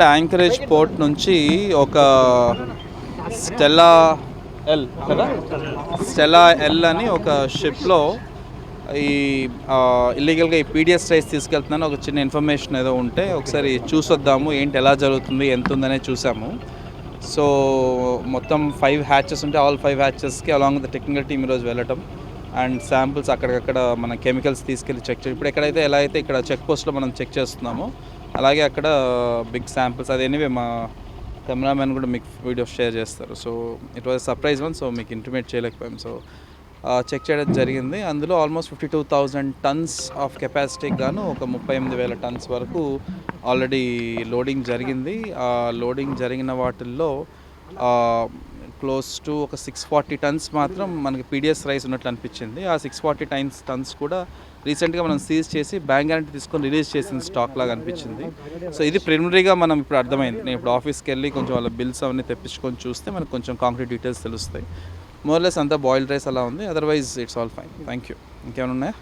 Anchorage port నుంచి ఒక Stella L కదా స్టెల్లా ఎల్ అని ఒక షిప్లో ఈ ఇల్లీగల్గా ఈ పీడిఎస్ రైస్ తీసుకెళ్తున్నాను ఒక చిన్న ఇన్ఫర్మేషన్ ఏదో ఉంటే ఒకసారి చూసొద్దాము ఏంటి ఎలా జరుగుతుంది ఎంత ఉందనే చూసాము. సో మొత్తం 5 హ్యాచెస్ ఉంటే ఆల్ 5 హ్యాచెస్కి along with the technical team ఈరోజు వెళ్ళటం అండ్ శాంపిల్స్ అక్కడికక్కడ మన కెమికల్స్ తీసుకెళ్ళి చెక్ చేయడం. ఇప్పుడు ఎక్కడైతే ఎలా అయితే ఇక్కడ చెక్ పోస్ట్లో మనం చెక్ చేస్తున్నామో అలాగే అక్కడ బిగ్ శాంపిల్స్ అది ఎనీవే మా కెమెరామెన్ కూడా మీకు వీడియో షేర్ చేస్తారు. So it was surprise one, so మీకు ఇంటిమేట్ చేయలేకపోయాం. సో చెక్ చేయడం జరిగింది. అందులో ఆల్మోస్ట్ 52,000 టన్స్ ఆఫ్ కెపాసిటీకి గాను ఒక 38,000 టన్స్ వరకు ఆల్రెడీ లోడింగ్ జరిగింది. ఆ లోడింగ్ జరిగిన వాటిల్లో క్లోజ్ టు ఒక 640 టన్స్ మాత్రం మనకి పీడిఎస్ రైస్ ఉన్నట్లు అనిపించింది. ఆ 640 టన్స్ కూడా రీసెంట్గా మనం సీజ్ చేసి బ్యాంక్ గ్యారంటీ తీసుకొని రిలీజ్ చేసిన స్టాక్ లాగా అనిపించింది. సో ఇది ప్రిలిమినరీగా మనం ఇప్పుడు అర్థమైంది. నేను ఇప్పుడు ఆఫీస్కి వెళ్ళి కొంచెం వాళ్ళ బిల్స్ అవన్నీ తెప్పించుకొని చూస్తే మనకు కొంచెం కాంక్రీట్ డీటెయిల్స్ తెలుస్తాయి. మోర్లెస్ అంతా బాయిల్డ్ రైస్ అలా ఉంది. Otherwise it's all fine. Thank you. ఇంకేమైనా ఉన్నాయా?